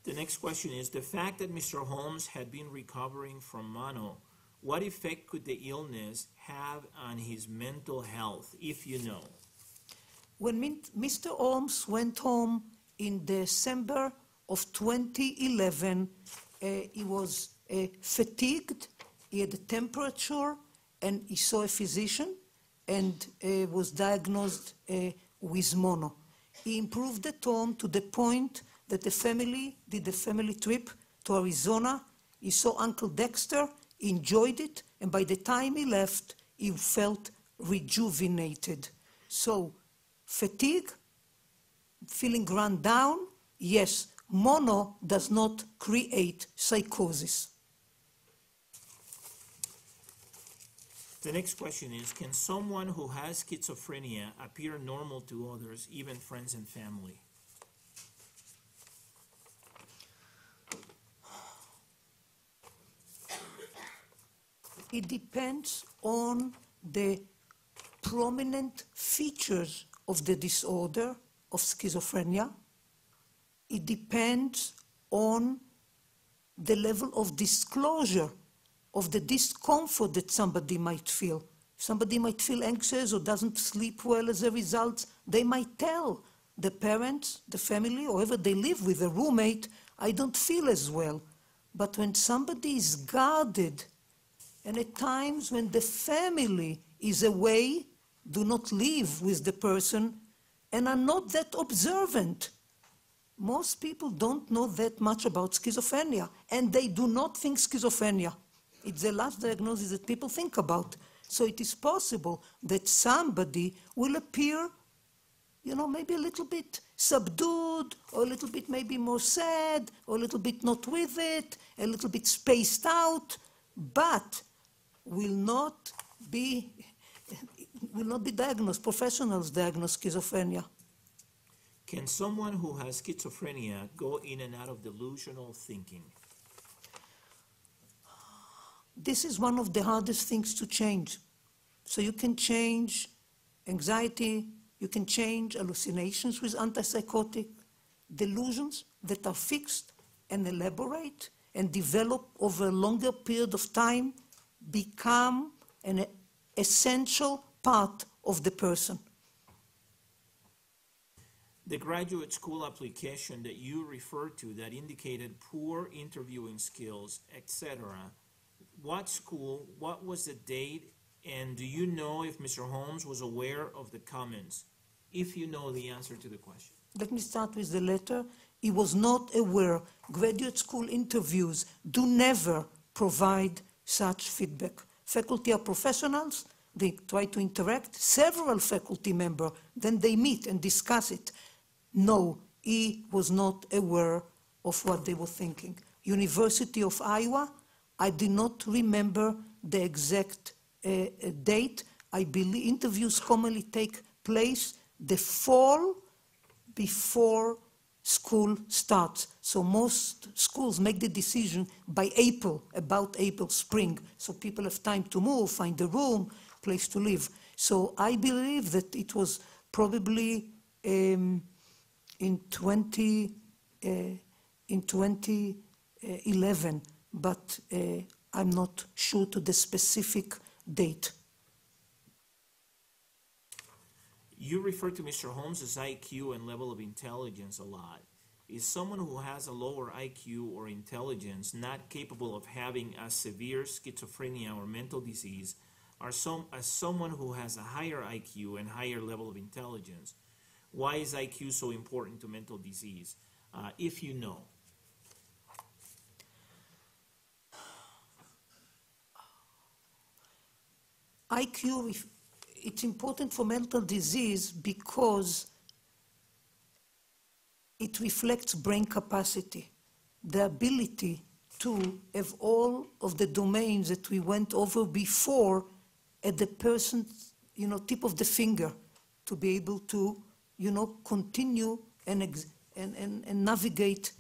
The next question is, the fact that Mr. Holmes had been recovering from mono, what effect could the illness have on his mental health, if you know? When Mr. Holmes went home in December of 2011, he was fatigued, he had a temperature, and he saw a physician and was diagnosed with mono. He improved at home to the point that the family did a family trip to Arizona. He saw Uncle Dexter, he enjoyed it, and by the time he left, he felt rejuvenated. So, fatigue, feeling run down, yes, mono does not create psychosis. The next question is, can someone who has schizophrenia appear normal to others, even friends and family? It depends on the prominent features of the disorder of schizophrenia. It depends on the level of disclosure of the discomfort that somebody might feel. Somebody might feel anxious or doesn't sleep well as a result. They might tell the parents, the family, or whoever they live with, a roommate, I don't feel as well. But when somebody is guarded, and at times when the family is away, do not live with the person, and are not that observant, most people don't know that much about schizophrenia, and they do not think schizophrenia. It's the last diagnosis that people think about. So it is possible that somebody will appear, maybe a little bit subdued, or a little bit maybe more sad, or a little bit not with it, a little bit spaced out, but will not be diagnosed. Professionals diagnose schizophrenia. Can someone who has schizophrenia go in and out of delusional thinking? This is one of the hardest things to change. So you can change anxiety, you can change hallucinations with antipsychotic, delusions that are fixed and elaborate and develop over a longer period of time become an essential part of the person. The graduate school application that you referred to that indicated poor interviewing skills, etc., what school, what was the date, and do you know if Mr. Holmes was aware of the comments, if you know the answer to the question? Let me start with the letter. He was not aware. Graduate school interviews do never provide such feedback. Faculty are professionals. They try to interact. Several faculty members, then they meet and discuss it. No, he was not aware of what they were thinking. University of Iowa, I do not remember the exact date. I believe interviews commonly take place the fall before school starts. So most schools make the decision by April, about April, spring. So people have time to move, find a room, place to live. So I believe that it was probably in 2011, but I'm not sure to the specific date. You refer to Mr. Holmes' IQ and level of intelligence a lot. Is someone who has a lower IQ or intelligence not capable of having a severe schizophrenia or mental disease, as someone who has a higher IQ and higher level of intelligence? Why is IQ so important to mental disease, if you know? IQ, it's important for mental disease because it reflects brain capacity, the ability to have all of the domains that we went over before at the person's, tip of the finger, to be able to, continue and navigate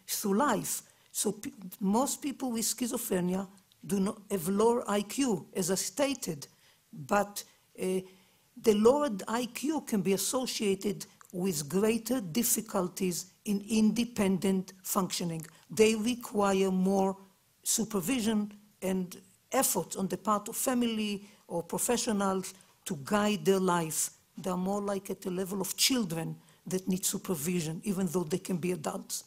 through life. So most people with schizophrenia do not have lower IQ, as I stated, but the lowered IQ can be associated with greater difficulties in independent functioning. They require more supervision and effort on the part of family or professionals to guide their life. They're more like at the level of children that need supervision, even though they can be adults.